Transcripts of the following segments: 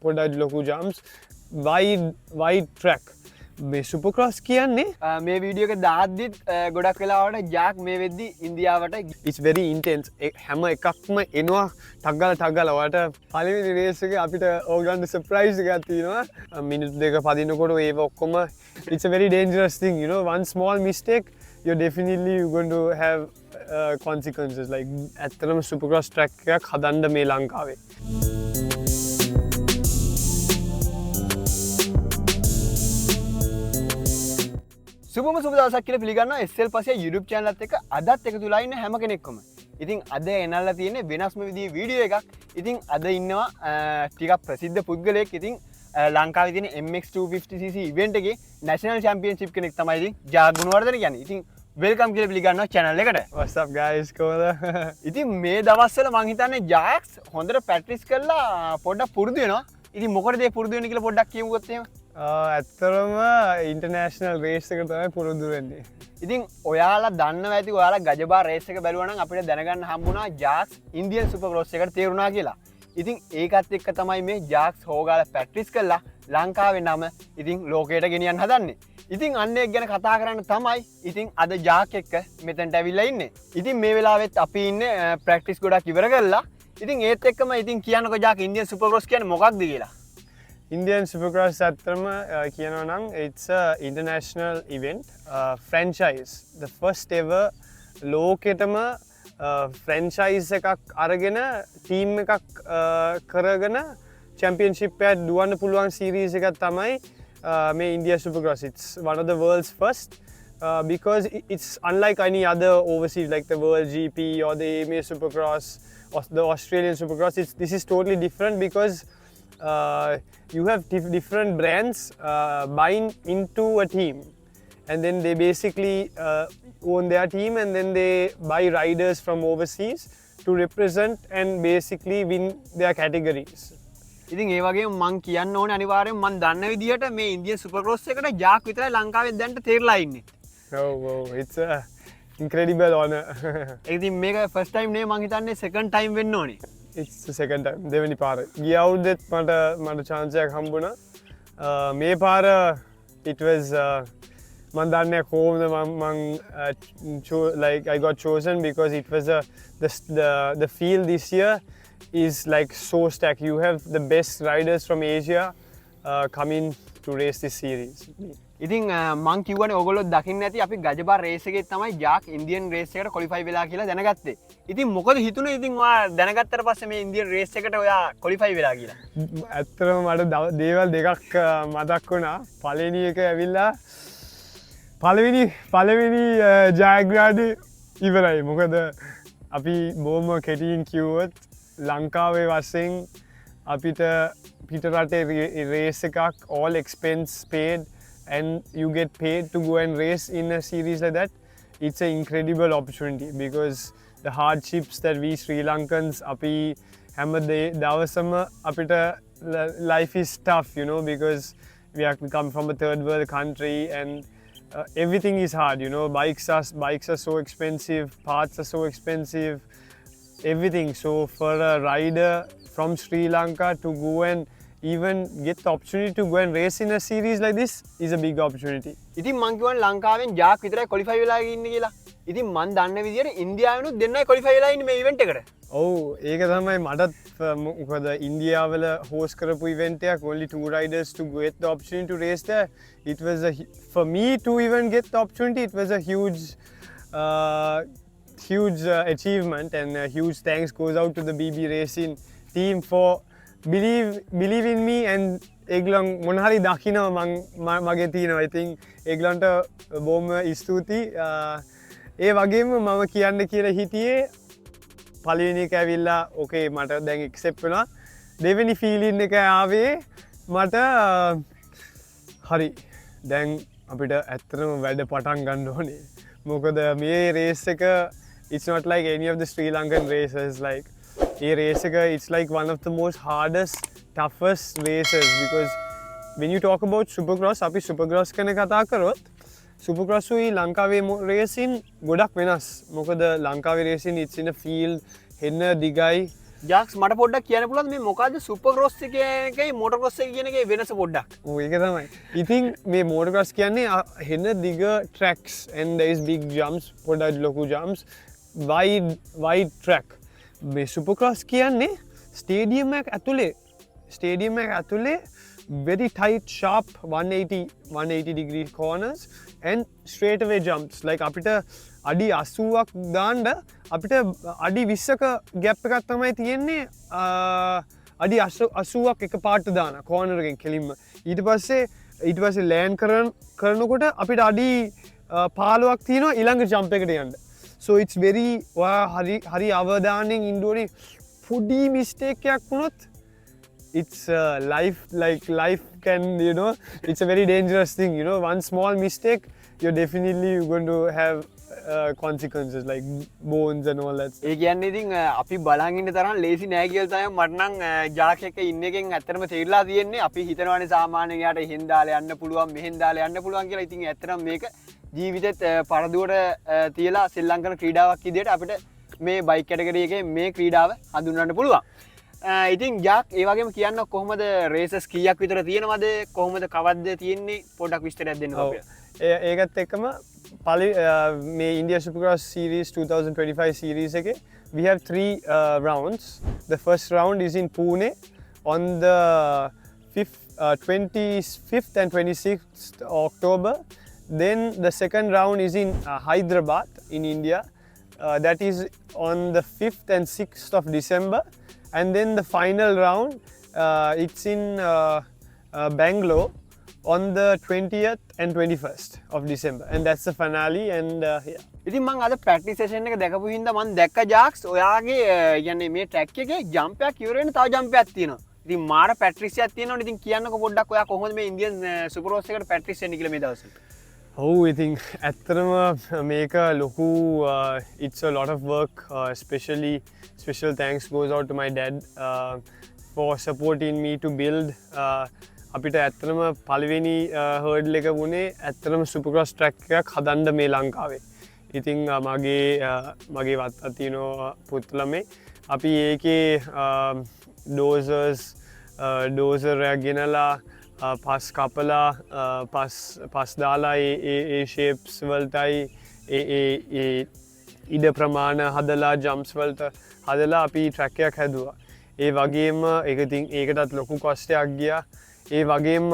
පොඩ්ඩක් ලොකු jumps wide track මේ සුපර්ක්‍රොස් කියන්නේ මේ වීඩියෝ එක දාද්දිත් ගොඩක් වෙලාවට ජාක් මේ වෙද්දි ඉන්දියාවට it's very intense හැම එකක්ම එනවා ටක් ගාලා ඔයාලට පළවෙනි රේස් එකේ අපිට ඕගොල්ලන්ට සර්ප්‍රයිස් එකක් තියෙනවා මිනිත්තු දෙක පදිනකොට ඒව ඔක්කොම it's a very dangerous thing you know one small mistake you're definitely going to have consequences like ඇත්තටම සුපර්ක්‍රොස් track එකක් හදන්න මේ ලංකාවේ සුබම සුබ දවසක් කියලා පිළිගන්නවා SL පස්සේ YouTube channel එකත් එක්ක අදත් එකතු වෙලා ඉන්න හැම කෙනෙක්ම. ඉතින් අද එනල්ලා තියෙන්නේ වෙනස්ම විදිහේ වීඩියෝ එකක්. ඉතින් අද ඉන්නවා ටිකක් ප්‍රසිද්ධ පුද්ගලයෙක්. ඉතින් ලංකාවේ තියෙන MX250cc event එකේ national championship කෙනෙක් තමයි ඉතින් ජාක් ගුණවර්ධන කියන්නේ. ඉතින් welcome කියලා පිළිගන්නවා channel එකට. what's up guys කොහොමද? ඉතින් මේ දවස්වල මං හිතන්නේ ජාක්ස් හොඳට practice කරලා පොඩ්ඩක් පුරුදු වෙනවා. ඉතින් මොකටද ඒ පුරුදු වෙන්නේ කියලා පොඩ්ඩක් කියමුකත් එහෙම. ඇත්තරම ඉන්ටර්නේෂනල් රේස් එක තමයි පුරුදු වෙන්නේ. ඉතින් ඔයාලා දන්නවා ඇති ඔයාලා ගජබා රේස් එක බැලුවා නම් අපිට දැනගන්න හම්බුණා ජාක්ස් ඉන්දියන් සුපර්ක්‍රොස් එකට තේරුණා කියලා. ඉතින් ඒකත් එක්ක තමයි මේ ජාක්ස් හොගාලා ප්‍රැක්ටිස් කරලා ලංකාවේ නම ඉතින් ලෝකයට ගෙනියන්න හදන්නේ. ඉතින් අන්න ඒක ගැන කතා කරන්න තමයි ඉතින් අද ජාක් එක්ක මෙතනට ඇවිල්ලා ඉන්නේ. ඉතින් මේ වෙලාවෙත් අපි ඉන්නේ ප්‍රැක්ටිස් ගොඩක් ඉවර කරලා. ඉතින් ඒත් එක්කම ඉතින් කියන්නකෝ ජාක් ඉන්දියන් සුපර්ක්‍රොස් කියන්නේ මොකක්ද කියලා. Indian Supercross ඇත්තටම කියනවා නම් it's a international event franchise the first ever ලෝකෙටම franchise එකක් අරගෙන team එකක් කරගෙන championship එකක් දුවන්න පුළුවන් series එකක් තමයි මේ India Supercross it's one of the world's first because it's unlike any other overseas like the World GP or the AMA Supercross or the Australian Supercross this is totally different because you have different brands buying into a team and then they basically own their team and then they buy riders from overseas to represent and basically win their categories. ඉතින් ඒ වගේම මං කියන්න ඕනේ අනිවාර්යෙන් මං දන්න විදිහට මේ ඉන්දියන් සුපර්ක්‍රොස් එකට ජාක් විතරයි ලංකාවේ දැන්ට තේරලා ඉන්නේ. Oh, it's a incredible honor. ඉතින් මේක first time නේ මං හිතන්නේ second time වෙන්න ඕනේ. It's the second time දෙවෙනි පාර ගිය අවුරුද්දෙත් මට chance එකක් හම්බුණා මේ පාර it was මම දන්නේ කොහොමද මම like I got chosen because it was the field this year is like so stacked you have the best riders from Asia coming to race this series. ඉතින් මං කිව්වනේ ඔයගොල්ලෝ දකින්න ඇති අපි ගජබා රේස් එකේ තමයි ජාක් ඉන්දියන් රේස් එකට ක්වොලිෆයි වෙලා කියලා දැනගත්තේ. ඉතින් මොකද හිතුනේ ඉතින් ඔයා දැනගත්තට පස්සේ මේ ඉන්දියන් රේස් එකට ඔයා ක්වොලිෆයි වෙලා කියලා? ඇත්තටම මට දේවල් දෙකක් මතක් වුණා. පළවෙනි එක ඇවිල්ලා පළවෙනි ජයග්‍රහණය ඉවරයි. මොකද අපි බොහොම කෙටියෙන් කිව්වොත් ලංකාවේ වශයෙන් අපිට පිට රටේ රේස් එකක් all expense paid and you get paid to go and race in a series like that, it's an incredible opportunity because the hardships that we Sri Lankans api hamma dawasama apita life is tough you know because we come from a third world country and everything is hard you know bikes are so expensive, parts are so expensive, everything. So for a rider from Sri Lanka to go and even get the opportunity to go and race in a series like this is a big opportunity. ඉතින් මං කියවනේ ලංකාවෙන් ජාක් විතරයි qualify වෙලා ඉන්නේ කියලා. ඉතින් මං දන්න විදිහට ඉන්දියාවෙනුත් දෙන්නයි ක්වොලිෆයි වෙලා ඉන්නේ මේ ඉවෙන්ට් එකට. ඔව් ඒක තමයි මටත් මොකද ඉන්දියාවල හෝස්ට් කරපු ඉවෙන්ට් එකක් only two riders to get the opportunity to race there. It was for me to even get the opportunity it was a huge achievement and a huge thanks goes out to the BB Racing team for believe in me and ඒගොල්ලන් මොන හරි දකිනවා මගේ තියෙනවා. ඉතින් ඒගොල්ලන්ට බොහොම ස්තුතියි. ඒ වගේම මම කියන්න කියලා හිටියේ පළවෙනි එක ඇවිල්ලා ඕකේ මට දැන් ඇක්සෙප්ට් වෙනවා. දෙවෙනි ෆීලින් එක ආවේ මට හරි දැන් අපිට ඇත්තටම වැඩ පටන් ගන්න ඕනේ. මොකද මේ රේස් එක it's not like any of the Sri Lankan races like a race it's like one of the most hardest toughest races because when you talk about supercross අපි supercross ගැන කතා කරොත් supercross උයි ලංකාවේ racing ගොඩක් වෙනස් මොකද ලංකාවේ racing it's in a field හෙන්න දිගයි ජාක්ස් මට පොඩ්ඩක් කියන්න පුළුවන් මේ මොකද්ද සුපර් ක්‍රොස් එකයි මෝටර් ක්‍රොස් එක කියන එකේ වෙනස පොඩ්ඩක්. ඒක තමයි. ඉතින් මේ මෝටර් ක්‍රොස් කියන්නේ හෙන දිග tracks and there is big jumps, පොඩක් ලොකු jumps, wide track. මේ සුපර් ක්‍රොස් කියන්නේ ස්ටේඩියම් එක ඇතුලේ very tight sharp 180 degree corners and straight away jumps. Like අපිට අඩි 80ක් දාන්න අපිට අඩි 20ක gap එකක් තමයි තියෙන්නේ අඩි 80ක් එක පාට දාන corner එකෙන් කෙලින්ම. ඊට පස්සේ land කරනකොට අපිට අඩි 15ක් තියෙනවා ඊළඟ jump එකට යන්න. So it's very හරි අවධානයෙන් ඉන්න ඕනේ. පොඩි mistake එකක් වුණොත් it's life can, you know, it's a very dangerous thing, you know. One small mistake, you're definitely going to have consequences like bones and all that. ඒ කියන්නේ ඉතින් අපි බලන් ඉන්න තරම් ලේසි නෑ කියලා තමයි මට නම් ජාක් එක ඉන්න එකෙන් ඇත්තටම තේරිලා තියෙන්නේ. අපි හිතනවානේ සාමාන්‍යයෙන් යාට එහෙන් දාලා යන්න පුළුවන් මෙහෙන් දාලා යන්න පුළුවන් කියලා. ඉතින් ඇත්තටම මේක ජීවිතෙත් පරදුවට තියලා ශ්‍රී ලංකන ක්‍රීඩාවක් විදිහට අපිට මේ බයික් කැටගරි එකේ මේ ක්‍රීඩාව හඳුන්වන්න පුළුවන්. ඉතින් ජාක් ඒ වගේම කියන්න කොහොමද රේසස් කීයක් විතර තියෙනවද කොහොමද කවද්ද තියෙන්නේ පොඩ්ඩක් විස්තරයක් දෙන්න ඔබ. ඒකත් එක්කම මේ India Supercross Series 2025 series එකේ we have 3 rounds. The first round is in Pune on the 25th and 26th October. Then the second round is in Hyderabad in India. That is on the 5th and 6th of December. And then the final round, it's in Bangalore on the 20th and 21st of December. And that's the finale. And yeah. ඉතින් මම අද practice session එක දැකපු හින්දා මම දැක්ක ජාක්ස් ඔයාගේ කියන්නේ මේ ට්‍රැක් එකේ ජම්ප් එකක් ඉවර වෙන තව ජම්ප් එකක් තියෙනවා. ඉතින් මාර ප්‍රැක්ටිස් එකක් තියෙනවනේ. ඉතින් කියන්නකෝ පොඩ්ඩක් ඔයා කොහොමද මේ ඉන්දියන් සුපර් ක්‍රොස් එකට ප්‍රැක්ටිස් වෙන්නේ කියලා මේ දවස්වල. ඉතින් ඇත්තටම මේක ලොකු it's a lot of work, especially special thanks goes out to my dad for supporting me to build. අපිට ඇත්තටම පළවෙනි හර්ඩල් එක වුණේ ඇත්තටම සුපර් ක්‍රොස් ට්‍රැක් එකක් හදන්න මේ ලංකාවේ. ඉතින් මගේ වත්ත තියෙනවා පුත්ලමේ අපි ඒකේ ඩෝසරයක් ගෙනලා පස් කපලා පස් දාලා ඒ ෂේප්ස් වලටයි ඒ ඉඩ ප්‍රමාණ හදලා ජම්ප්ස් වලට හදලා අපි ට්‍රැක් එකක් හැදුවා. ඒ වගේම ඒකටත් ලොකු කොස්ටයක් ගියා. ඒ වගේම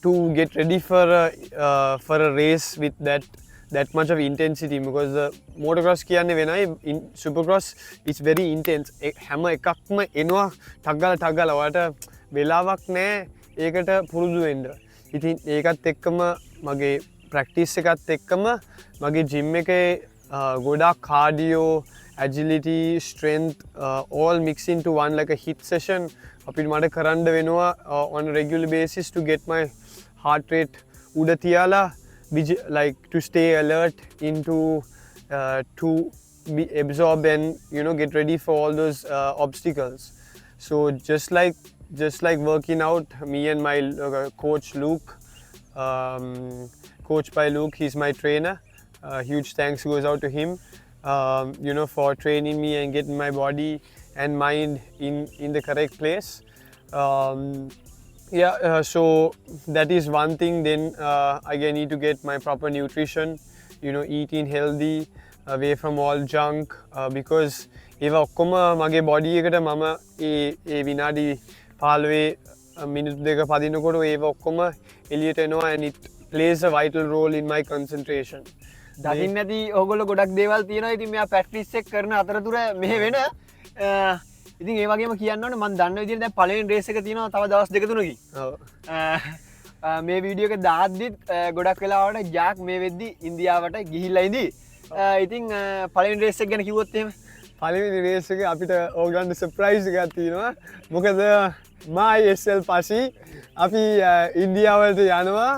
to get ready for a race with that much of intensity, because the motocross කියන්නේ වෙනයි supercross is very intense. හැම එකක්ම එනවා ටක් ගාලා ඔයාලට වෙලාවක් නැහැ ඒකට පුරුදු වෙන්න. ඉතින් ඒකත් එක්කම මගේ ප්‍රැක්ටිස් එකත් එක්කම මගේ ජිම් එකේ ගොඩාක් cardio, agility, strength, all mixed into one like a HIIT session අපිට මට කරන්න වෙනවා on a regular basis to get my heart rate උඩ තියලා like to stay alert into to be absorb and get ready for all those obstacles. So just like working out, me and my coach Luke, coach by Luke, he's my trainer. Huge thanks goes out to him, for training me and getting my body and mind in the correct place. So that is one thing. Then again, need to get my proper nutrition, eating healthy, away from all junk, because ඒවා ඔක්කොම මගේ body එකට මම ඒ විනාඩි 15 මිනිත්තු දෙක පදිනකොට ඒවා ඔක්කොම එළියට එනවා, and it plays a vital role in my concentration. දකින්න ඇති ඕගොල්ලෝ ගොඩක් දේවල් තියෙනවා. ඉතින් මෙයා ප්‍රැක්ටිස් එක කරන අතරතුර මෙහෙ වෙන ඉතින් ඒ වගේම කියන්න ඕනේ මම දන්න විදිහට දැන් පළවෙනි රේස් එක තියෙනවා තව දවස් දෙක තුනකින්. ඔව්. මේ වීඩියෝ එක දාද්දිත් ගොඩක් වෙලාවට ජාක් මේ වෙද්දි ඉන්දියාවට ගිහිල්ලා ඉඳී. ඉතින් පළවෙනි රේස් එක ගැන කිව්වොත් එහෙම පළවෙනි රේස් එක අපිට ඕගලන්ට සර්ප්‍රයිස් එකක් තියෙනවා. මොකද MySL පස්සේ අපි ඉන්දියාවට යනවා.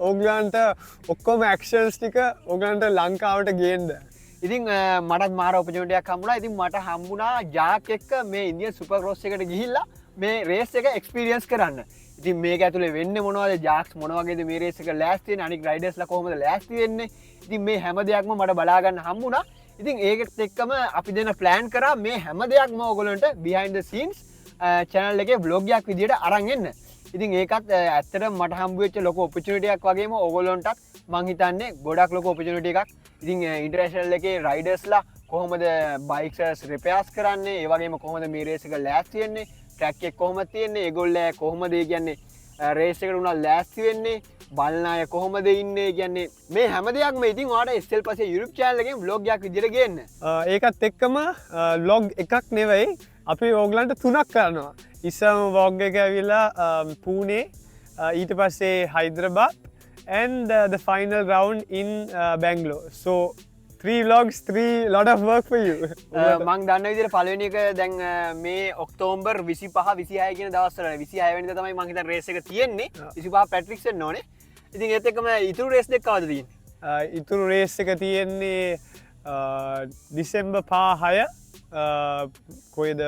ඕගලන්ට ඔක්කොම ඇක්ෂන්ස් ටික ඕගලන්ට ලංකාවට ගේන්න. ඉතින් මටත් මාර ඔපචුනිටියක් හම්බුණා. ඉතින් මට හම්බුණා ජාක් එක්ක මේ ඉන්දියන් සුපර් ක්‍රොස් එකට ගිහිල්ලා මේ රේස් එක එක්ස්පීරියන්ස් කරන්න. ඉතින් මේක ඇතුලේ වෙන්නේ මොනවද, ජාක්ස් මොන වගේද මේ රේස් එක ලෑස්ති වෙන්නේ, අනික් රයිඩර්ස්ලා කොහොමද ලෑස්ති වෙන්නේ, ඉතින් මේ හැම දෙයක්ම මට බලා ගන්න හම්බුණා. ඉතින් ඒකත් එක්කම අපි දෙන ප්ලෑන් කරා මේ හැම දෙයක්ම ඕගොල්ලන්ට behind the scenes channel එකේ vlog එකක් විදියට අරන් එන්න. ඉතින් ඒකත් ඇත්තටම මට හම්බ වෙච්ච ලොකු opportunity එකක් වගේම ඕගොල්ලන්ටත් මං හිතන්නේ ගොඩක් ලොකු opportunity එකක්. ඉතින් ඉන්ටර්නැෂනල් එකේ රයිඩර්ස්ලා කොහොමද බයික්ස් රිපෙයාර්ස් කරන්නේ, ඒ වගේම කොහොමද මේ රේස් එක ලෑස්ති වෙන්නේ, ට්‍රැක් එක කොහොමද තියෙන්නේ, ඒගොල්ලෝ කොහොමද ඒ කියන්නේ රේස් එකට උනා ලෑස්ති වෙන්නේ, බලන අය කොහොමද ඉන්නේ කියන්නේ මේ හැම දෙයක්ම ඉතින් ඔයාලට SL පස්සේ YouTube channel එකෙන් vlog එකක් විදියට ගේන්න. ඒකත් එක්කම vlog එකක් නෙවෙයි අපි ඕගලන්ට 3ක් කරනවා. ඉස්සම vlog එක ඇවිල්ලා පූනේ, ඊට පස්සේ හයිදරාබාද් and the final round in Bangalore. So 3 vlogs, 3 lot of work for you. මං දන්න විදිහට පළවෙනි එක දැන් මේ ඔක්තෝබර් 25 26 කියන දවස්වල 26 වෙනිදා තමයි මං හිතන්නේ රේස් එක තියෙන්නේ. 25 පැට්‍රික්ස් වෙන්න ඕනේ. ඉතින් ඒත් එක්කම ඉතුරු රේස් දෙක කවද තියෙන්නේ? ඉතුරු රේස් එක තියෙන්නේ December 6 කොයිද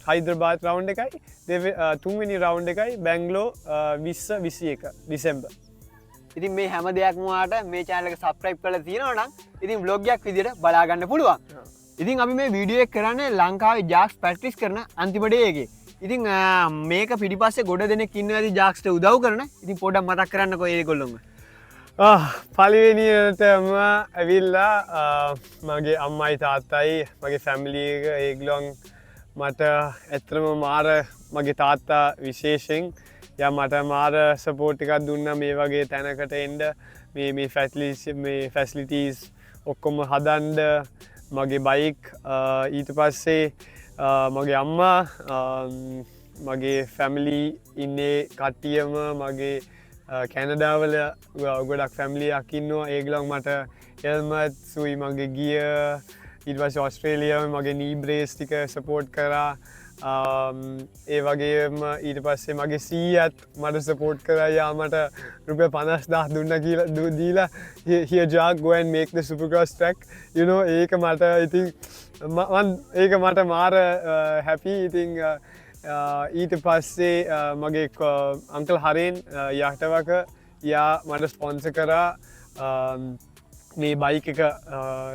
හයිදරාබාද් රවුන්ඩ් එකයි, තුන්වෙනි රවුන්ඩ් එකයි Bangalore 20 21 December. ඉතින් මේ හැම දෙයක්ම ඔයාලට මේ channel එක subscribe කරලා තියෙනවා නම් ඉතින් vlog එකක් විදියට බලා ගන්න පුළුවන්. ඉතින් අපි මේ වීඩියෝ එක කරන්නේ ලංකාවේ ජාක්ස් ප්‍රැක්ටිස් කරන අන්තිම ඩේ එකේ. ඉතින් මේක පිටිපස්සේ ගොඩ දෙනෙක් ඉන්නවා ඇති ජාක්ස්ට උදව් කරන. ඉතින් පොඩ්ඩක් මතක් කරන්නකෝ ඒගොල්ලොම. පළවෙනියටම ඇවිල්ලා මගේ අම්මයි තාත්තයි මගේ ෆැමිලි එක ඒගොල්ලන් මට ඇත්තටම මාර මගේ තාත්තා විශේෂයෙන් යා මට මාර සපෝට් එකක් දුන්නා මේ වගේ තැනකට එන්න, මේ ෆැසිලිටීස් ඔක්කොම හදන්න, මගේ බයික්, ඊට පස්සේ මගේ අම්මා, මගේ ෆැමිලි ඉන්නේ කට්ටියම මගේ කැනඩාවල ගොඩක් ෆැමිලියක් ඉන්නවා. ඒගොල්ලන් මට හෙල්මට් සුයි මගේ ගිය, ඊට පස්සේ ඔස්ට්‍රේලියාවේ මගේ නී බ්‍රේස් ටික සපෝට් කරා. ඒ වගේම ඊට පස්සේ මගේ සීයත් මට සපෝට් කරා. යා මට රුපියල් 50,000 දුන්නා කියලා දීලා here Jack go and make the supercross track, you know. ඒක මට ඉතින් ඒක මට මාර happy. ඉතින් ඊට පස්සේ මගේ අංකල් හරෙන් යහටවක යා මට ස්පොන්සර් කරා මේ බයික් එක,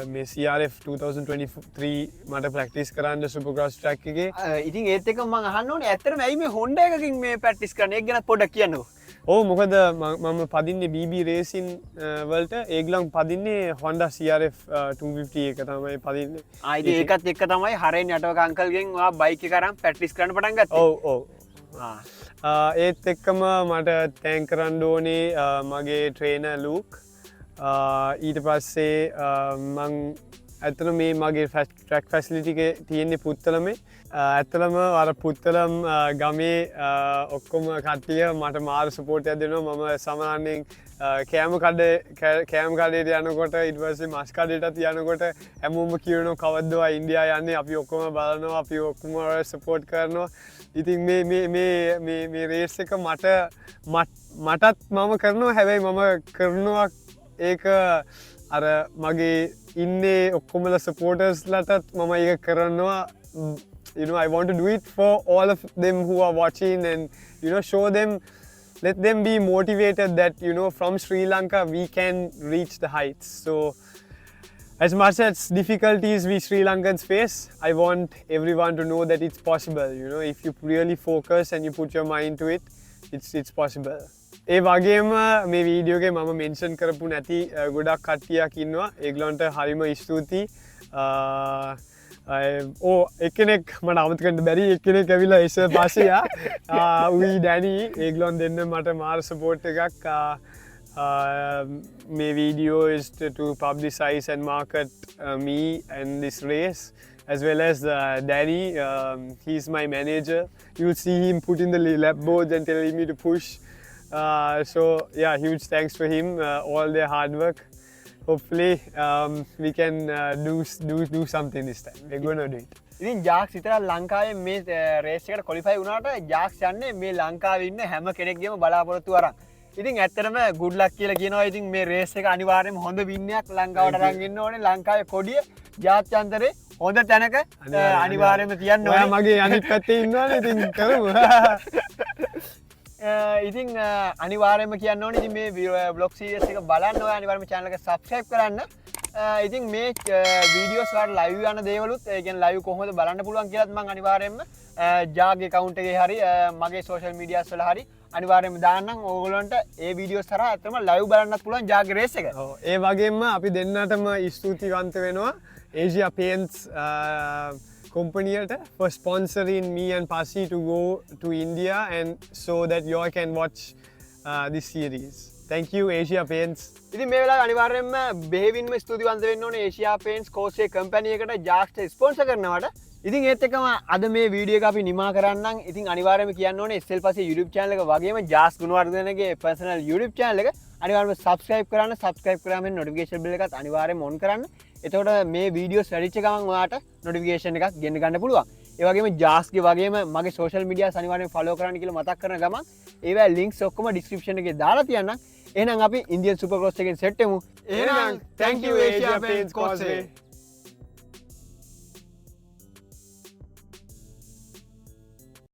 මේ CRF 2023 මට ප්‍රැක්ටිස් කරන්න සුපර්ක්‍රොස් ට්‍රැක් එකේ. ඉතින් ඒත් එක්ක මම අහන්න ඕනේ ඇත්තටම ඇයි මේ Honda එකකින් මේ ප්‍රැක්ටිස් කරන්නේ? ඒක ගැන පොඩ්ඩක් කියන්නකෝ. ඔව්, මොකද මම පදින්නේ BB රේසින් වලට, ඒගොල්ලන් පදින්නේ Honda CRF 250 එක තමයි පදින්නේ. ඉතින් ඒකත් එක්ක තමයි හරෙන් යටවක අංකල්ගෙන් ඔයා බයික් එක අරන් ප්‍රැක්ටිස් කරන්න පටන් ගත්තේ. ඔව්. ඒත් එක්කම මට තෑන්ක් කරන්න ඕනේ මගේ ට්‍රේනර් ලූක්. ඊට පස්සේ මං ඇත්තන මේ මගේ ට්‍රැක් ෆැසිලිටි එක තියෙන්නේ පුත්තලමේ. ඇත්තලම අර පුත්තලම් ගමේ ඔක්කොම කට්ටිය මට මාර සපෝට් එකක් දෙනවා. මම සාමාන්‍යයෙන් කෑම කඩේට යනකොට, ඊට පස්සේ මස් කඩේටත් යනකොට හැමෝම කියනවා කවද්ද ඔයා ඉන්දියා යන්නේ, අපි ඔක්කොම බලනවා, අපි ඔක්කොම සපෝට් කරනවා. ඉතින් මේ රේස් එක මටත් මම කරනවා. හැබැයි මම කරනවා ඒක අර මගේ ඉන්නේ ඔක්කොමල සපෝටර්ස්ලටත් මම ඒක කරනවා. You know, I want to do it for all of them who are watching and, you know, show them, let them be motivated that, you know, from Sri Lanka we can reach the heights. So as much as difficulties we Sri Lankans face, I want everyone to know that it's possible. You know, if you really focus and you put your mind to it, it's possible. ඒ වගේම මේ video එකේ මම mention කරපු නැති ගොඩක් කට්ටියක් ඉන්නවා. ඒගොල්ලන්ට හරිම ස්තුතියි. එක්කෙනෙක් මට අමතක කරන්න බැරි එක්කෙනෙක් ඇවිල්ලා ඉස්සර පස්සේ උයි ඩැනි, ඒගොල්ලන් දෙන්න මට මාර සපෝට් එකක්. මේ video is to publicize and market me and this race, as well as Danny. He's my manager. You'll see him putting the lap boards and telling me to push. So yeah, huge thanks for him, all their hard work. Hopefully we can do something this time. We're going to do it. ඉතින් ජාක්ස් විතර ලංකාවේ මේ raise එකට qualify වුණාට ජාක්ස් යන්නේ මේ ලංකාවේ ඉන්න හැම කෙනෙක්ගේම බලාපොරොත්තු අරන්. ඉතින් ඇත්තටම good luck කියලා කියනවා. ඉතින් මේ රේස් එක අනිවාර්යයෙන්ම හොඳ වින්නයක් ලංකාවට අරන් ඉන්න ඕනේ. ලංකාවේ කොඩිය ජාත්‍යන්තරේ හොඳ තැනක අනිවාර්යයෙන්ම තියන්න ඕනේ. ඔයා මගේ අනිත් පැත්තේ ඉන්නවනේ. ඉතින් කරමු. ඉතින් අනිවාර්යයෙන්ම කියන්න ඕනේ ඉතින් මේ vlog series එක බලන්න ඔයා අනිවාර්යයෙන්ම channel එක subscribe කරන්න. ඉතින් මේ වීඩියෝස් වලට ලයිව් යන දේවලුත් ඒ කියන්නේ ලයිව් කොහොමද බලන්න පුළුවන් කියලාත් මම අනිවාර්යයෙන්ම ජාගේ account එකේ හරි මගේ social medias වල හරි අනිවාර්යයෙන්ම දාන්නම් ඕගොල්ලන්ට ඒ වීඩියෝස් හරහා ඇත්තටම ලයිව් බලන්නත් පුළුවන් ජාගේ රේස් එක. ඔව් ඒ වගේම අපි දෙන්නටම ස්තුතිවන්ත වෙනවා Asia Paints companyට for sponsoring me and Pasi to go to India and so that you all can watch this series. Thank you Asia Paints. ඉතින් මේ වෙලාවේ අනිවාර්යයෙන්ම බෙහෙවින්ම ස්තුතිවන්ත වෙන්න ඕනේ Asia Paints කෝස්ටේ කම්පැනි එකට ජාක්ස්ට ස්පොන්සර් කරනවට. ඉතින් ඒත් එක්කම අද මේ වීඩියෝ එක අපි නිමා කරන්නම්. ඉතින් අනිවාර්යයෙන්ම කියන්න ඕනේ SL Pasi YouTube channel එක වගේම ජාස් ගුණවර්ධනගේ personal YouTube channel එක අනිවාර්යයෙන්ම subscribe කරන්න. subscribe කරාම notification bell එකත් අනිවාර්යයෙන්ම on කරන්න. එතකොට මේ වීඩියෝස් වැඩිච්ච ගමන් ඔයාට notification එකක් ගෙන්න ගන්න පුළුවන්. ඒ වගේම ජාස්ගේ වගේම මගේ social medias අනිවාර්යයෙන් follow කරන්න කියලා මතක් කරන ගමන් ඒවා links ඔක්කොම description එකේ දාලා තියන්නම්. එහෙනම් අපි Indian Supercross එකෙන් සෙට් වෙමු. එහෙනම් thank you Asia Paints Causeway.